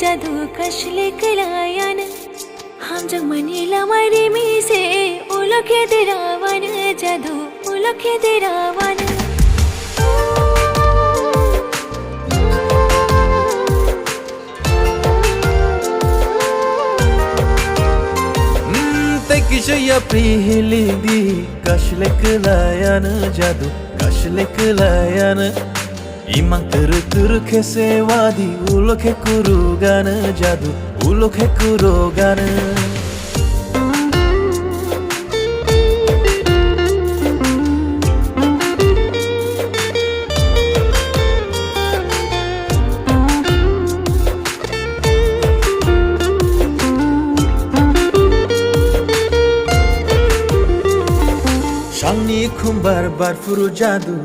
जादू कसले कलायान हमजों मानिला मारी मिसे उलखे देरावान जादू उलखे देरावान Kishiya pihilidi kashle kelayan jadu kashle kelayan imang tur khese wadi ulokhe kurugan jadu ulokhe kurugan Shangni khumbar bar furu jadu